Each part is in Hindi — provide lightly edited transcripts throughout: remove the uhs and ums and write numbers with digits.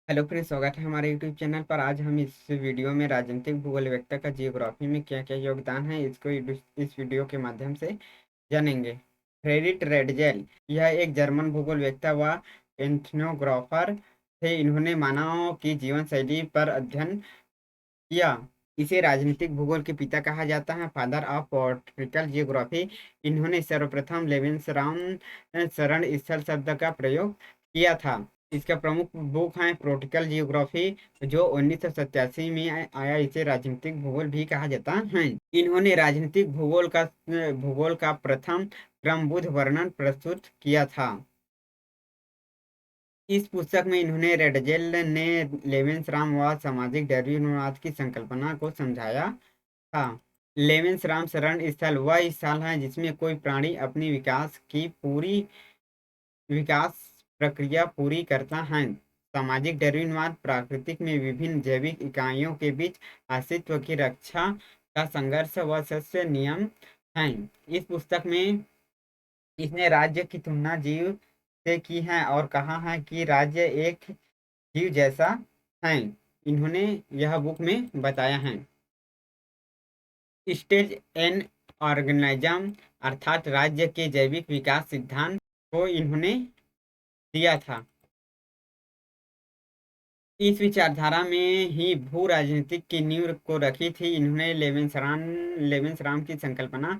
हेलो फ्रेंड्स, स्वागत है हमारे यूट्यूब चैनल पर। आज हम इस वीडियो में राजनीतिक भूगोल व्यवस्था का जियोग्राफी में क्या क्या योगदान है इसको इस वीडियो के माध्यम से जानेंगे। फ्रेडरिक रेडजेल यह एक जर्मन भूगोल व्यवस्था व एथनोग्राफर थे। इन्होंने मानव की जीवन शैली पर अध्ययन किया। इसे राजनीतिक भूगोल के पिता कहा जाता है, फादर ऑफ पॉलिटिकल जियोग्राफी। इन्होंने सर्वप्रथम लेवेंसराम शरण स्थल शब्द का प्रयोग किया था। इसका प्रमुख बुक है पॉलिटिकल जियोग्राफी, जो 1987 में आया। इसे राजनीतिक भूगोल भी कहा जाता है। इन्होंने राजनीतिक भूगोल का प्रथम क्रमबद्ध वर्णन प्रस्तुत किया था। इस पुस्तक में इन्होंने रेडजेल ने लेवेंसराम व सामाजिक द्रव्यवाद की संकल्पना को समझाया था। लेवेंसराम शरण स्थल वह स्थल है जिसमें कोई प्राणी अपनी विकास प्रक्रिया पूरी करता है। सामाजिक डरविनवाद प्राकृतिक में विभिन्न जैविक इकाइयों के बीच अस्तित्व की रक्षा का संघर्ष व सस्य नियम है। इस पुस्तक में इसने राज्य की तुलना जीव से की है और कहा है कि राज्य एक जीव जैसा है। इन्होंने यह बुक में बताया है। स्टेज एन ऑर्गेनिज्म अर्थात राज्य के जैविक विकास सिद्धांत को इन्होंने दिया था। इस विचारधारा में ही भू राजनीतिक की नींव को रखी थी। इन्होंने लेवेंसराम की संकल्पना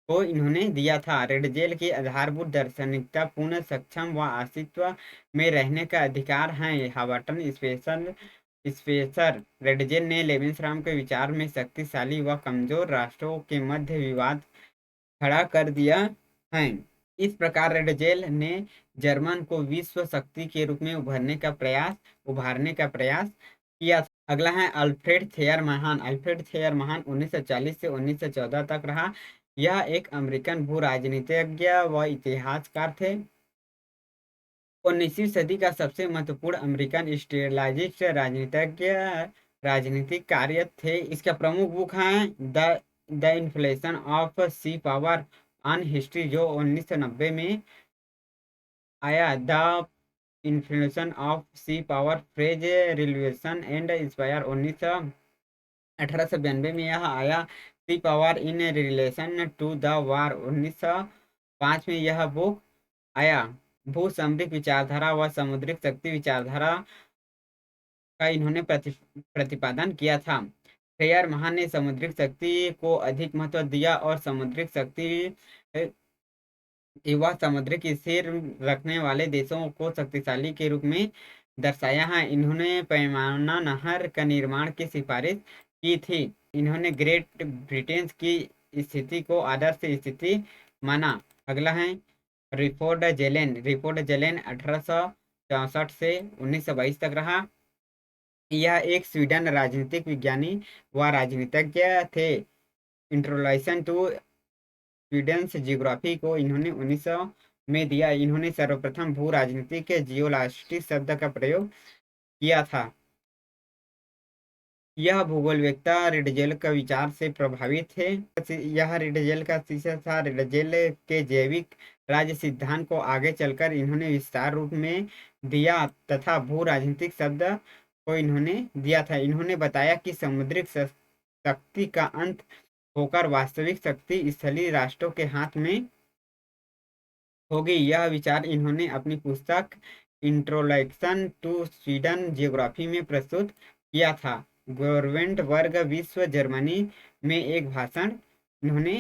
को इन्होंने दिया था। रेडजेल की आधारभूत दार्शनिकता पूर्ण सक्षम व अस्तित्व में रहने का अधिकार है। हावर्टन स्पेसर रेडजेल ने लेवेंसराम के विचार में शक्तिशाली व कमजोर राष्ट्रों के मध्य विवाद खड़ा कर दिया है। इस प्रकार रेडजेल ने जर्मन को विश्व शक्ति के रूप में उभारने का प्रयास किया था। अगला है अल्फ्रेड थेयर महान। अल्फ्रेड थेयर महान 1940 से 1914 तक रहा। यह एक अमेरिकन भू राजनीतिज्ञ व इतिहासकार थे। 19वीं सदी का सबसे महत्वपूर्ण अमेरिकन स्ट्रेटेजिस्ट राजनीतिक कार्य थे। इसका प्रमुख बुक है the inflation of sea power on history, जो 1990 में आया। The inflation of sea power French revolution and inspire 1892 में यह आया। Sea power in relation to the war 1905 में यह बुक आया। भू सामरिक विचारधारा व समुद्रिक शक्ति विचारधारा का इन्होंने प्रतिपादन किया था। थेयर महान ने समुद्रिक शक्ति को अधिक महत्व दिया और समुद्रिक शक्ति वह समुद्रिक स्थिर रखने वाले देशों को शक्तिशाली के रूप में दर्शाया है। इन्होंने पैमाना नहर का निर्माण की सिफारिश की थी। इन्होंने ग्रेट ब्रिटेन की स्थिति को आदर्श स्थिति माना। अगला है रिपोर्ट जेलेन 1864 से 1922 तक रहा। यह एक स्वीडन राजनीतिक विज्ञानी व राजनीतिज्ञ थे। इंट्रोडक्शन टू स्वीडेन्स जियोग्राफी को इन्होंने 1900 में दिया। इन्होंने सर्वप्रथम भू राजनीति के जियोलॉजिस्ट शब्द का प्रयोग किया था। यह भूगोलवेत्ता रिडजेल का विचार से प्रभावित थे। यह रिडजेल का शिष्य था। रिडजेल के जैविक राज्य सिद्धांत को आगे चलकर इन्होंने विस्तार रूप में दिया तथा भू राजनीतिक शब्द को इन्होंने दिया था। इन्होंने बताया कि समुद्रिक शक्ति का अंत होकर वास्तविक शक्ति स्थलीय राष्ट्रों के हाथ में होगी। यह विचार इन्होंने अपनी पुस्तक इंट्रोडक्शन टू स्वीडन जियोग्राफी में प्रस्तुत किया था। गवर्नमेंट वर्ग विश्व जर्मनी में एक भाषण इन्होंने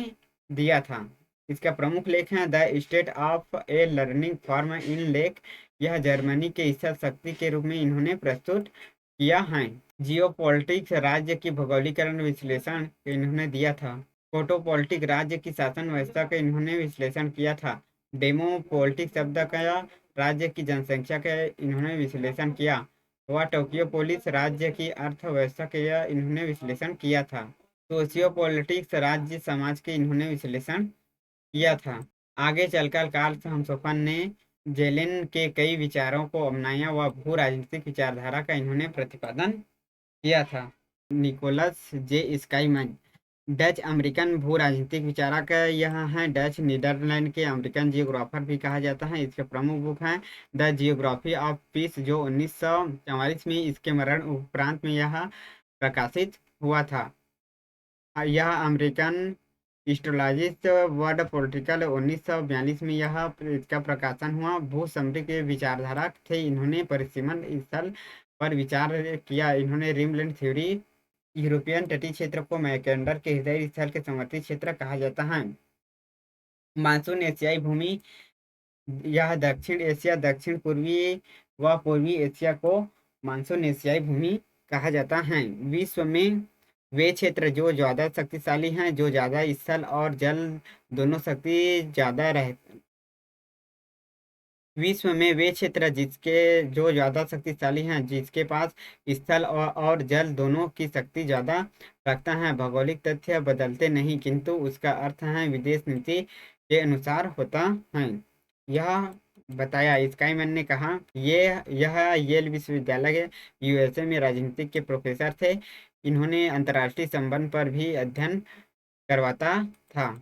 दिया था। इसका प्रमुख लेख है the state of A learning form in lake. यह जर्मनी के इच्छा शक्ति के रूप में इन्होंने प्रस्तुत किया है। जियोपॉलिटिक्स राज्य की भौगोलिकरण विश्लेषण इन्होंने दिया था। फोटोपॉलिटिक राज्य की शासन व्यवस्था का इन्होंने विश्लेषण किया था। डेमोपॉलिटिक शब्द का राज्य की जनसंख्या का इन्होंने विश्लेषण किया। वह टोक्यो पोलिस राज्य की अर्थव्यवस्था का इन्होंने विश्लेषण किया था। सोशियोपॉलिटिक्स राज्य समाज के इन्होंने विश्लेषण किया था। आगे चलकर कार्ल हमसोफन ने जेलेन के कई विचारों को अपनाया व भू राजनीतिक विचारधारा का इन्होंने प्रतिपादन किया था। निकोलस जे स्काईमैन डच अमेरिकन भू राजनीतिक विचारक यह है। डच नीदरलैंड के अमेरिकन जियोग्राफर भी कहा जाता है। इसके प्रमुख बुक हैं द जियोग्राफी ऑफ पीस, जो 1944 में इसके मरण उपरांत में यह प्रकाशित हुआ था। यह अमेरिकन हिस्टोलॉजिस्ट वर्ल्ड पॉलिटिकल 1942 में यह इसका प्रकाशन हुआ। भू समृद्धि के विचारधारा थे। इन्होंने परिसीमन स्थल पर विचार किया। इन्होंने रिमलैंड थ्योरी, यूरोपियन तटीय क्षेत्र को मैकेंडर के हृदय स्थल के समवर्ती क्षेत्र कहा जाता है। मानसून एशियाई भूमि, यह दक्षिण एशिया, दक्षिण पूर्वी व पूर्वी एशिया को मानसून एशियाई भूमि कहा जाता है। विश्व में वे क्षेत्र जो ज्यादा शक्तिशाली हैं, जो ज्यादा स्थल और जल दोनों शक्ति ज्यादा रह विश्व में वे क्षेत्र जिसके जो ज्यादा शक्तिशाली हैं, जिसके पास स्थल और जल दोनों की शक्ति ज्यादा रखता है। भौगोलिक तथ्य बदलते नहीं, किंतु उसका अर्थ है विदेश नीति के अनुसार होता है। यह बताया स्काईमैन ने कहा। यह येल विश्वविद्यालय यूएसए में राजनीति के प्रोफेसर थे। इन्होंने अंतर्राष्ट्रीय संबंध पर भी अध्ययन करवाता था।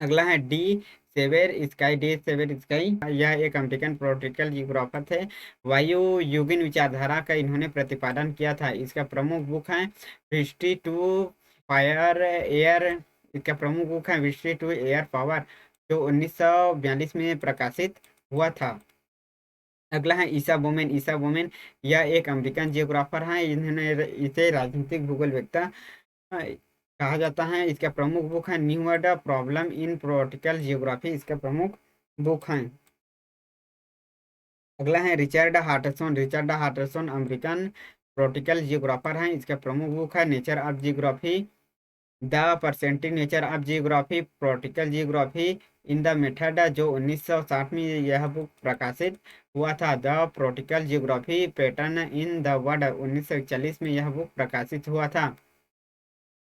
अगला है डी सेवेर स्काई। यह एक अमेरिकन पॉलिटिकल जियोग्राफर थे। वायु युगिन विचारधारा का इन्होंने प्रतिपादन किया था। इसका प्रमुख बुक है हिस्ट्री टू फायर एयर। इसका प्रमुख बुक है हिस्ट्री टू एयर पावर, जो 1942 में प्रकाशित हुआ था। अगला है ईसा बोमेन। ईसा बोमेन यह एक अमेरिकन जियोग्राफर हैं। इन्होंने इसे राजनीतिक भूगोलवेत्ता कहा जाता है। इसका प्रमुख बुक है new world problem in political geography. इसका प्रमुख बुक है। अगला है रिचर्ड हाटरसन। रिचर्ड हाटरसन अमेरिकन पॉलिटिकल जियोग्राफर हैं। इसका प्रमुख बुक है nature of geography, the perspective nature of geography, political geography in the method, जो 1960 में यह बुक प्रकाशित हुआ था। The political geography pattern in the world, 1941 में यह बुक प्रकाशित हुआ था।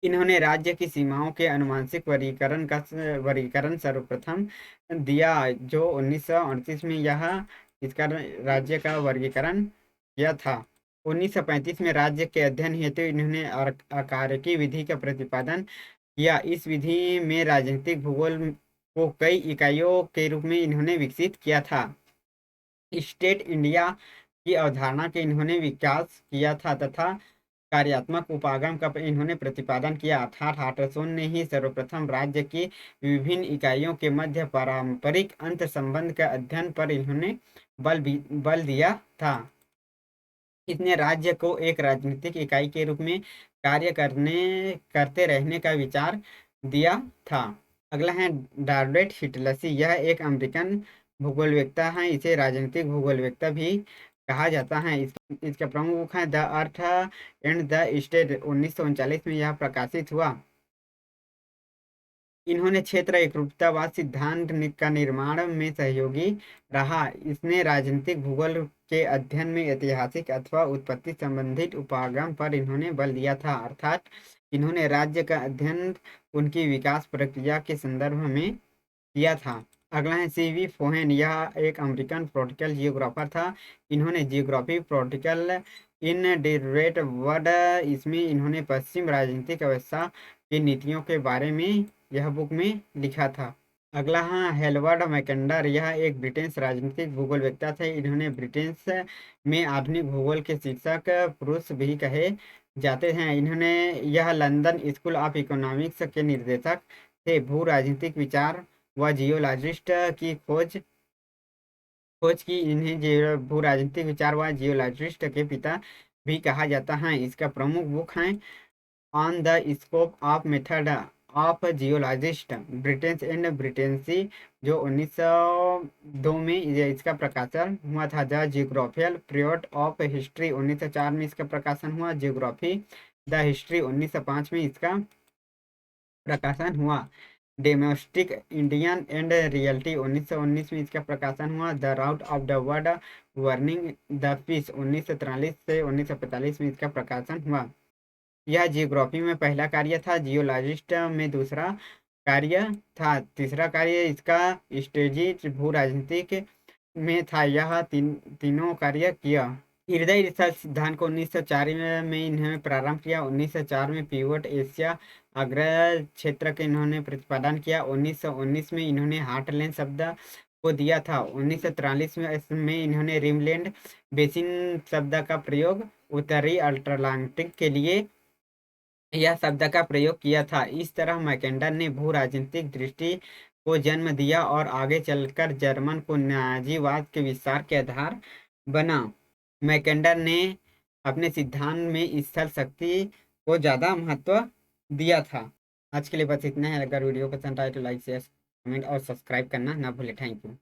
इन्होंने राज्य की सीमाओं के अनुमानिक वर्गीकरण सर्वप्रथम दिया, जो 1938 में यह इसका राज्य का वर्गीकरण किया था। 1935 में राज्य के अध्ययन हेतु इन्होंने आकारिकी विधि का प्रतिपादन किया। इस विधि में राजनीतिक भूगोल को कई इकाइयों के रूप में इन्होंने विकसित किया था। स्टेट इंडिया की अवधारणा के इन्होंने विकास किया था तथा कार्यात्मक उपागम का इन्होंने प्रतिपादन किया। अर्थात हाटरसन ने ही सर्वप्रथम राज्य की विभिन्न इकाइयों के मध्य पारंपरिक अंत संबंध का अध्ययन पर इन्होंने बल दिया था। इसने राज्य को एक राजनीतिक इकाई के रूप में कार्य करते रहने का विचार दिया था। अगला है डॉर्बेट हिटलसी। यह एक अमेरिकन भूगोलवेत्ता है। इसे राजनीतिक भूगोलवेत्ता भी कहा जाता है। इसका प्रमुख बुक है the earth and the state, 1939 में यह प्रकाशित हुआ। इन्होंने क्षेत्र एकरूपतावाद सिद्धांत का निर्माण में सहयोगी रहा। इसने राजनीतिक भूगोल के अध्ययन में ऐतिहासिक अथवा उत्पत्ति संबंधित उपागम पर इन्होंने बल दिया था। अर्थात इन्होंने राज्य का अध्ययन उनकी विकास प्रक्रिया के संदर्भ में किया था। अगला है सीवी फोहेन। यह एक अमेरिकन पॉलिटिकल जियोग्राफर था। इन्होंने जियोग्राफी पॉलिटिकल इन डेरिवेट वर्ड, इसमें इन्होंने पश्चिम राजनीतिक व्यवस्था की नीतियों के बारे में यह बुक में लिखा था। अगला है हेलवर्ड मैकेंडर। यह एक ब्रिटेन राजनीतिक भूगोलवेत्ता थे। इन्होंने ब्रिटेन में आधुनिक भूगोल के शिक्षक पुरुष भी कहे जाते हैं। इन्होंने यह लंदन स्कूल ऑफ इकोनॉमिक्स के निर्देशक थे। भू राजनीतिक विचार व जियोलॉजिस्ट की खोज की। इन्हें भू राजनीतिक विचार व जियोलॉजिस्ट के पिता भी कहा जाता है। इसका प्रमुख बुक है on the scope of method of geologist, Britain and ब्रिटेनसी, जो 1902 में इसका प्रकाशन हुआ था। The geographical period of history, 1904 में इसका प्रकाशन हुआ। जियोग्राफी द हिस्ट्री, 1905 में इसका प्रकाशन हुआ। डोमेस्टिक इंडियन एंड रियलिटी, 1919 में इसका प्रकाशन हुआ। The route of the world warning the peace, 1943 से 1945 में इसका प्रकाशन हुआ। यह जियोग्राफी में पहला कार्य था। जियोलॉजिस्ट में दूसरा कार्य था। तीसरा कार्य इसका स्ट्रेटेजिक भू राजनीतिक में था। यह तीनों कार्य किया। हृदय रिसर्च सिद्धांत को 1904 में इन्होंने प्रारंभ किया। 1904 में पिवोट एशिया अग्रय क्षेत्र के इन्होंने प्रतिपादन किया। 1919 में इन्होंने हार्टलैंड शब्द को दिया था। 1943 में इन्होंने रिमलैंड बेसिन शब्द का प्रयोग उत्तरी अटलांटिक के लिए यह शब्द का प्रयोग किया था। इस तरह मैकेंडर ने भू राजनीतिक दृष्टि को जन्म दिया और आगे चलकर जर्मन को नाजीवाद के विस्तार के आधार बना। मैकेंडर ने अपने सिद्धांत में स्थल शक्ति को ज़्यादा महत्व दिया था। आज के लिए बस इतना है। अगर वीडियो पसंद आए तो लाइक शेयर कमेंट और सब्सक्राइब करना ना भूलें। Thank you.